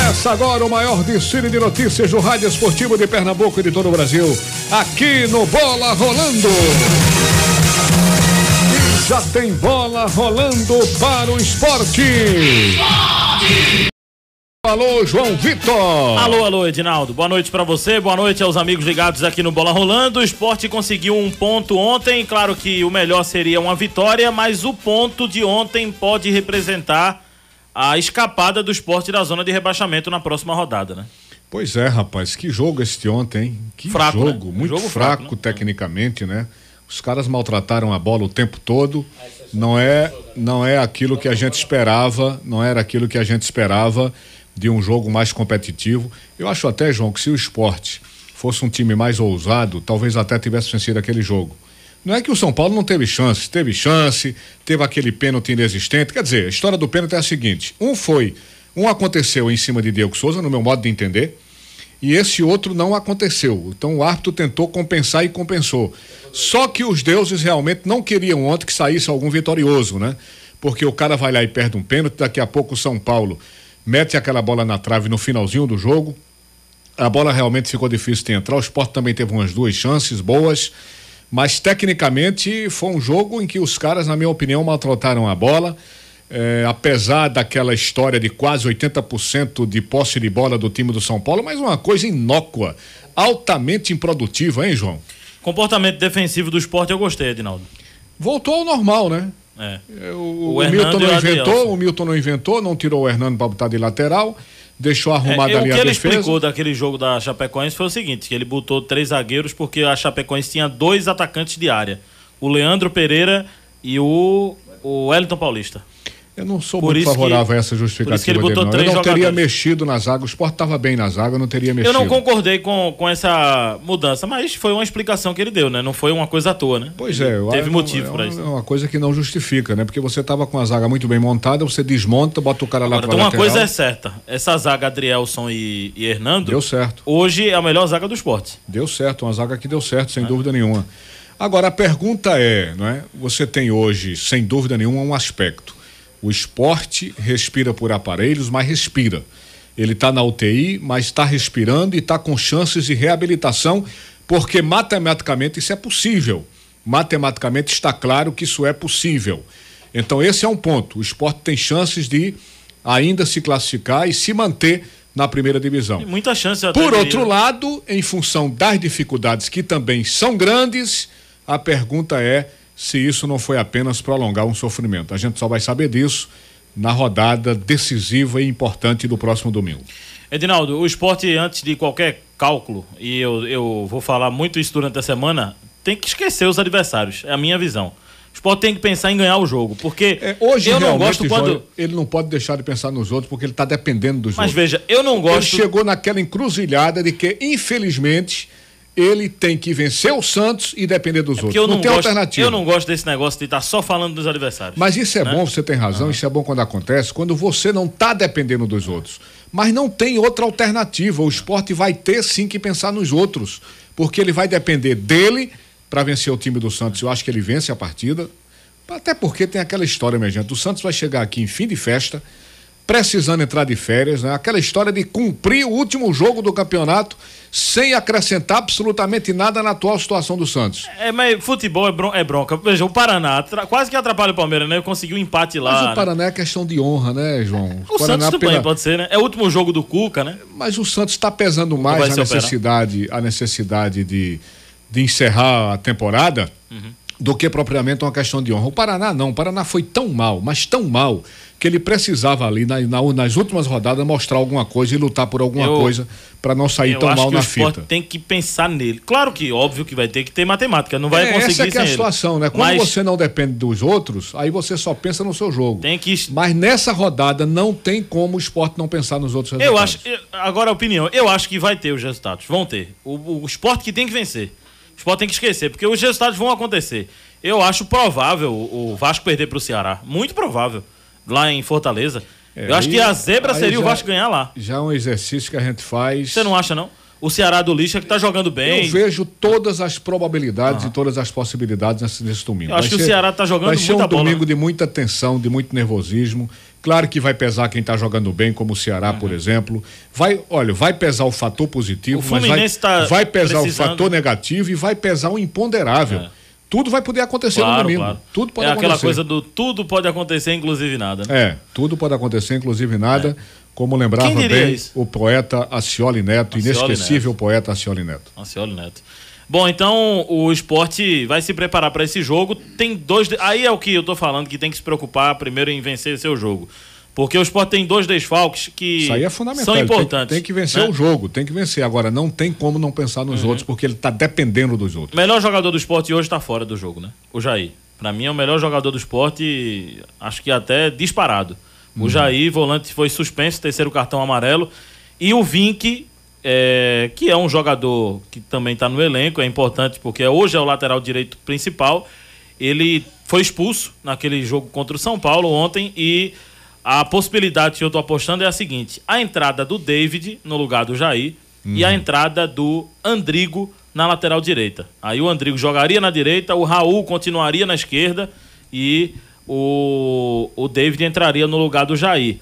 Começa agora o maior desfile de notícias do rádio esportivo de Pernambuco e de todo o Brasil, aqui no Bola Rolando. E já tem bola rolando para o esporte. Alô, João Vitor. Alô, Edinaldo. Boa noite pra você, boa noite aos amigos ligados aqui no Bola Rolando. O esporte conseguiu um ponto ontem, claro que o melhor seria uma vitória, mas o ponto de ontem pode representar a escapada do esporte da zona de rebaixamento na próxima rodada, né? Pois é, rapaz, que jogo este ontem, hein? Que fraco, jogo, né? muito jogo fraco, né? tecnicamente, né? Os caras maltrataram a bola o tempo todo. Não é aquilo que a gente esperava, não era aquilo que a gente esperava de um jogo mais competitivo. Eu acho até, João, que se o esporte fosse um time mais ousado, talvez até tivesse vencido aquele jogo. Não é que o São Paulo não teve chance, teve aquele pênalti inexistente. Quer dizer, a história do pênalti é a seguinte: um aconteceu em cima de Diego Souza, no meu modo de entender, e esse outro não aconteceu. Então o árbitro tentou compensar e compensou. Só que os deuses realmente não queriam ontem que saísse algum vitorioso, né? Porque o cara vai lá e perde um pênalti, daqui a pouco o São Paulo mete aquela bola na trave no finalzinho do jogo. A bola realmente ficou difícil de entrar. O Sport também teve umas 2 chances boas, mas tecnicamente foi um jogo em que os caras, na minha opinião, maltrataram a bola. Apesar daquela história de quase 80% de posse de bola do time do São Paulo, mas uma coisa inócua, altamente improdutiva, hein, João? Comportamento defensivo do Sport eu gostei, Edinaldo. Voltou ao normal, né? O Milton não inventou, não tirou o Hernando para botar de lateral, deixou arrumado ali a defesa. O que ele explicou daquele jogo da Chapecoense foi o seguinte, que ele botou 3 zagueiros porque a Chapecoense tinha 2 atacantes de área, o Leandro Pereira e o Wellington Paulista. Eu não sou muito favorável a essa justificativa dele, não. Eu não teria mexido na zaga, o Sport estava bem na zaga, eu não teria mexido. Eu não concordei com essa mudança, mas foi uma explicação que ele deu, né? Não foi uma coisa à toa, né? Pois é. Teve motivo para isso. É uma coisa que não justifica, né? Porque você estava com a zaga muito bem montada, você desmonta, bota o cara lá para lateral. Então uma coisa é certa, essa zaga Adrielson e Hernando... Deu certo. Hoje é a melhor zaga do Sport. Deu certo, uma zaga que deu certo, sem dúvida nenhuma. Agora, a pergunta não é? Você tem hoje, sem dúvida nenhuma, um aspecto. O esporte respira por aparelhos, mas respira. Ele está na UTI, mas está respirando e está com chances de reabilitação, porque matematicamente isso é possível. Matematicamente está claro que isso é possível. Então esse é um ponto. O esporte tem chances de ainda se classificar e se manter na primeira divisão. Tem muita chance. Por outro lado, em função das dificuldades que também são grandes, a pergunta é se isso não foi apenas prolongar um sofrimento. A gente só vai saber disso na rodada decisiva e importante do próximo domingo. Edinaldo, o esporte, antes de qualquer cálculo, e eu vou falar muito isso durante a semana, tem que esquecer os adversários, é a minha visão. O esporte tem que pensar em ganhar o jogo, porque hoje eu não gosto quando... Ele não pode deixar de pensar nos outros, porque ele está dependendo dos outros. Mas veja, eu não gosto... Ele chegou naquela encruzilhada de que, infelizmente... ele tem que vencer o Santos e depender dos outros. Não tem alternativa. Eu não gosto desse negócio de estar só falando dos adversários. Mas isso é bom, você tem razão, isso é bom quando acontece, quando você não está dependendo dos outros. Mas não tem outra alternativa. O esporte vai ter sim que pensar nos outros, porque ele vai depender dele para vencer o time do Santos. Eu acho que ele vence a partida, até porque tem aquela história, minha gente. O Santos vai chegar aqui em fim de festa, precisando entrar de férias, né? Aquela história de cumprir o último jogo do campeonato sem acrescentar absolutamente nada na atual situação do Santos. Mas futebol é bronca. Veja, o Paraná quase que atrapalha o Palmeiras, né? Conseguiu um empate lá. Mas o Paraná é questão de honra, né, João? O Santos também pode ser, né? É o último jogo do Cuca, né? Mas o Santos está pesando mais a necessidade de encerrar a temporada do que propriamente uma questão de honra. O Paraná não. O Paraná foi tão mal, mas tão mal, que ele precisava ali nas últimas rodadas mostrar alguma coisa e lutar por alguma coisa para não sair tão mal na fita. O esporte tem que pensar nele. Claro que, óbvio que vai ter que ter matemática, não vai conseguir sem essa é a situação, né? Quando você não depende dos outros, aí você só pensa no seu jogo. Mas nessa rodada não tem como o esporte não pensar nos outros resultados. Agora a opinião, eu acho que vai ter os resultados, vão ter. O esporte que tem que vencer. O esporte tem que esquecer, porque os resultados vão acontecer. Eu acho provável o Vasco perder para o Ceará, muito provável. Lá em Fortaleza. Eu acho que a zebra seria o Vasco ganhar lá. Já é um exercício que a gente faz. Você não acha, não? o Ceará do Lixa, que está jogando bem. Eu vejo todas as probabilidades e todas as possibilidades nesse domingo. Eu acho que o Ceará está jogando muita bola. Vai ser um domingo de muita tensão, de muito nervosismo. Claro que vai pesar quem está jogando bem, como o Ceará, por exemplo. Vai pesar o fator positivo, mas vai pesar o fator negativo e vai pesar o imponderável. Tudo vai poder acontecer no domingo. Claro. Tudo pode acontecer. Aquela coisa do tudo pode acontecer, inclusive nada. Né? Tudo pode acontecer, inclusive nada. Como lembrava bem isso? O poeta Acioli Neto, inesquecível poeta Acioli Neto. Acioli Neto. Bom, então o Sport vai se preparar para esse jogo. Tem dois. Aí é o que eu tô falando, que tem que se preocupar primeiro em vencer seu jogo. Porque o Sport tem 2 desfalques que isso aí é fundamental. São importantes. Tem que vencer o jogo, tem que vencer. Agora, não tem como não pensar nos outros, porque ele está dependendo dos outros. O melhor jogador do Sport hoje está fora do jogo, né? O Jair. Para mim é o melhor jogador do Sport, acho que até disparado. O Jair, volante, foi suspenso, 3º cartão amarelo. E o Vinck, que é um jogador que também está no elenco, é importante porque hoje é o lateral direito principal. Ele foi expulso naquele jogo contra o São Paulo ontem e a possibilidade que eu estou apostando é a seguinte: a entrada do David no lugar do Jair e a entrada do Andrigo na lateral direita. Aí o Andrigo jogaria na direita, o Raul continuaria na esquerda e o David entraria no lugar do Jair.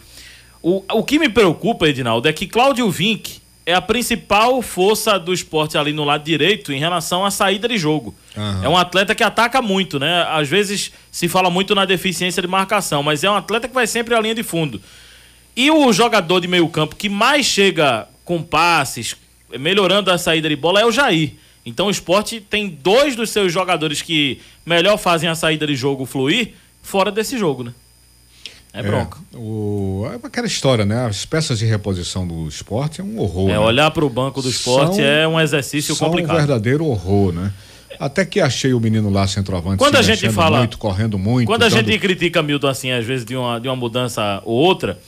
O que me preocupa, Edinaldo, é que Cláudio Vinck é a principal força do Sport ali no lado direito em relação à saída de jogo. É um atleta que ataca muito, né? Às vezes se fala muito na deficiência de marcação, mas é um atleta que vai sempre à linha de fundo. E o jogador de meio campo que mais chega com passes, melhorando a saída de bola, é o Jair. Então o Sport tem 2 dos seus jogadores que melhor fazem a saída de jogo fluir fora desse jogo, né? É bronca. Aquela história, né? As peças de reposição do Sport é um horror. Né? Olhar para o banco do Sport é um exercício complicado. É um verdadeiro horror, né? Até que achei o menino lá, centroavante, quando a gente fala muito, correndo muito. Quando a gente critica Milton assim, às vezes de uma mudança ou outra,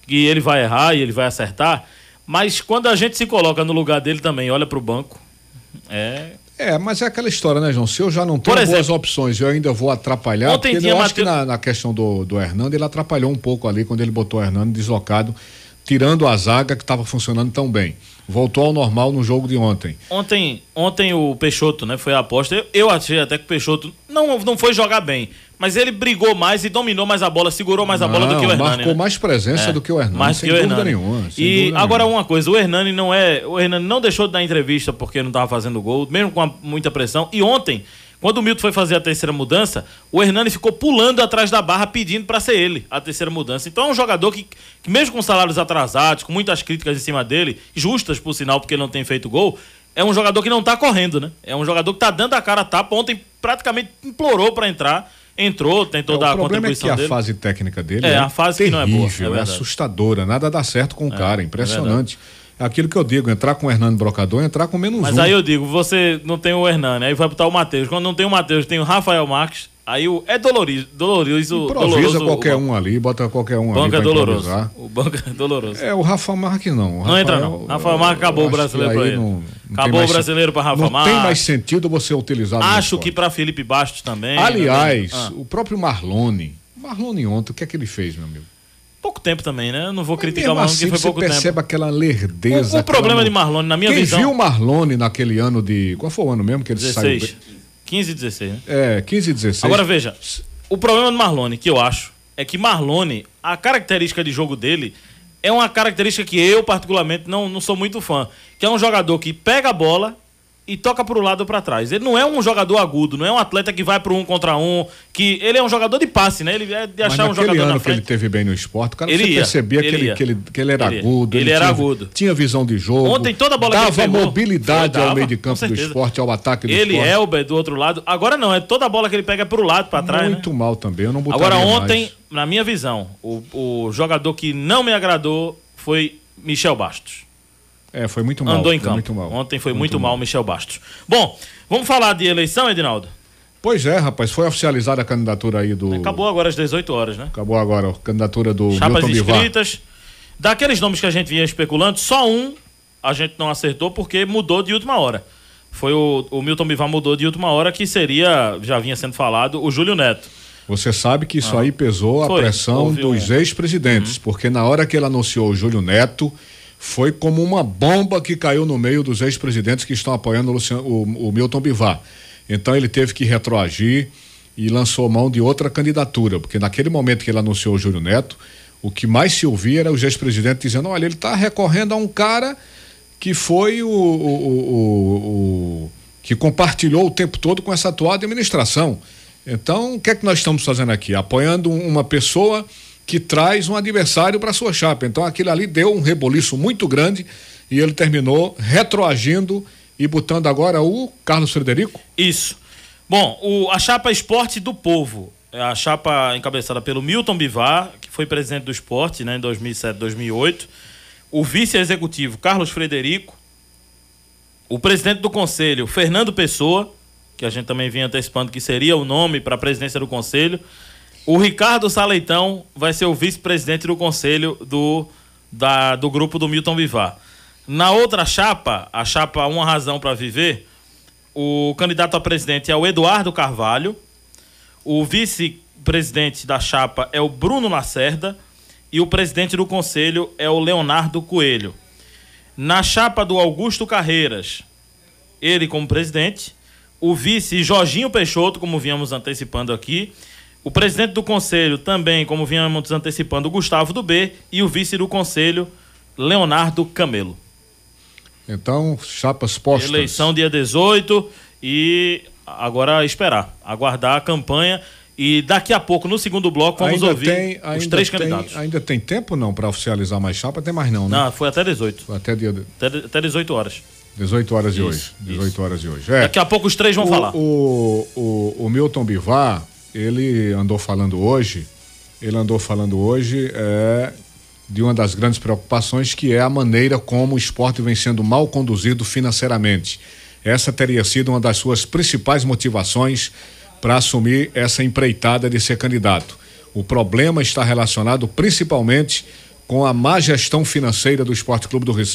que ele vai errar e ele vai acertar, mas quando a gente se coloca no lugar dele também, olha para o banco, mas é aquela história, né, João? Se eu já não tenho boas opções, eu ainda vou atrapalhar. Porque eu acho que na questão do Hernando, ele atrapalhou um pouco ali quando ele botou o Hernando deslocado, tirando a zaga que estava funcionando tão bem. Voltou ao normal no jogo de ontem. Ontem o Peixoto, né, foi a aposta. Eu achei até que o Peixoto não foi jogar bem, mas ele brigou mais e dominou mais a bola, segurou mais a bola do que o Hernani. Marcou mais presença do que o Hernani, sem dúvida nenhuma. E agora uma coisa, o Hernani não deixou de dar entrevista porque não estava fazendo gol, mesmo com muita pressão. E ontem, quando o Milton foi fazer a 3ª mudança, o Hernani ficou pulando atrás da barra pedindo para ser ele a 3ª mudança. Então é um jogador que mesmo com salários atrasados, com muitas críticas em cima dele, justas por sinal porque ele não tem feito gol, é um jogador que não tá correndo, né? É um jogador que tá dando a cara a tapa. Ontem praticamente implorou para entrar, entrou, tentou dar a contribuição dele. A fase técnica dele a fase terrível, que não é boa. É assustadora, nada dá certo com o cara, impressionante. É aquilo que eu digo, entrar com o Hernani Brocador, entrar com menos Mas aí eu digo, você não tem o Hernani, aí vai botar o Matheus. Quando não tem o Matheus, tem o Rafael Marques, aí é doloroso. Improvisa qualquer um ali, bota qualquer um ali. O banco é doloroso. O banco é doloroso. O Rafael Marques não. Não entra não. Rafael Marques acabou o brasileiro para ele. Acabou o brasileiro para Rafael Marques. Não tem mais sentido você utilizar. Acho que para Felipe Bastos também. Aliás, o próprio Marlone ontem, o que é que ele fez, meu amigo? Pouco tempo também, né? Eu não vou criticar o Marlone, porque foi pouco tempo. Você percebe aquela lerdeza. O problema de Marlone, na minha visão... Quem viu o Marlone naquele ano de... Qual foi o ano mesmo que ele 16. saiu? 15 e 16, né? 15 e 16. Agora veja, o problema do Marlone, que eu acho, é que Marlone, a característica de jogo dele é uma característica que eu, particularmente, não sou muito fã. Que é um jogador que pega a bola e toca pro lado ou pra trás. Ele não é um jogador agudo, não é um atleta que vai pro 1 contra 1, que ele é um jogador de passe, né? Ele é de achar um jogador na frente. Que ele teve bem no esporte, cara, você percebia que ele era agudo. Ele era agudo. Tinha visão de jogo. Ontem toda a bola que ele pegou, dava mobilidade ao meio de campo do esporte, ao ataque do esporte. Ele é Elber do outro lado. Agora não, é toda a bola que ele pega pro lado, pra trás, muito mal também, eu não botaria Agora ontem, na minha visão, o jogador que não me agradou foi Michel Bastos. Foi muito mal. Andou em campo. Muito mal. Ontem foi muito mal Michel Bastos. Bom, vamos falar de eleição, Edinaldo? Pois é, rapaz. Foi oficializada a candidatura aí do... Acabou agora às 18 horas, né? Acabou agora a candidatura do Chapas Milton Bivar. inscritas. Daqueles nomes que a gente vinha especulando, só um a gente não acertou porque mudou de última hora. Foi o Milton Bivar mudou de última hora, que seria, já vinha sendo falado, o Júlio Neto. Você sabe que isso aí pesou a pressão dos ex-presidentes, porque na hora que ele anunciou o Júlio Neto, foi como uma bomba que caiu no meio dos ex-presidentes que estão apoiando o Milton Bivar. Então ele teve que retroagir e lançou mão de outra candidatura, porque naquele momento que ele anunciou o Júlio Neto, o que mais se ouvia era os ex-presidentes dizendo: olha, ele está recorrendo a um cara que foi que compartilhou o tempo todo com essa atual administração. Então, o que é que nós estamos fazendo aqui? Apoiando uma pessoa que traz um adversário para sua chapa. Então, aquilo ali deu um reboliço muito grande e ele terminou retroagindo e botando agora o Carlos Frederico. Isso. Bom, a chapa Esporte do Povo, a chapa encabeçada pelo Milton Bivar, que foi presidente do Esporte, né, em 2007, 2008, o vice-executivo Carlos Frederico, o presidente do conselho Fernando Pessoa, que a gente também vinha antecipando que seria o nome para a presidência do conselho. O Ricardo Saleitão vai ser o vice-presidente do conselho do grupo do Milton Bivar. Na outra chapa, a chapa Uma Razão para Viver, o candidato a presidente é o Eduardo Carvalho, o vice-presidente da chapa é o Bruno Lacerda e o presidente do conselho é o Leonardo Coelho. Na chapa do Augusto Carreiras, ele como presidente, o vice Jorginho Peixoto, como vínhamos antecipando aqui, o presidente do conselho também, como vínhamos antecipando, o Gustavo do B, e o vice do conselho, Leonardo Camelo. Então, chapas postas. Eleição dia 18 e agora esperar, aguardar a campanha. E daqui a pouco, no segundo bloco, vamos ouvir os três candidatos. Ainda tem tempo não para oficializar mais chapa? Tem mais não, né? Não, foi até 18. Foi até 18 horas. 18 horas de Isso, hoje. 18 isso. horas de hoje. Daqui a pouco os três vão falar. O Milton Bivar, ele andou falando hoje de uma das grandes preocupações, que é a maneira como o esporte vem sendo mal conduzido financeiramente. Essa teria sido uma das suas principais motivações para assumir essa empreitada de ser candidato. O problema está relacionado principalmente com a má gestão financeira do Esporte Clube do Recife.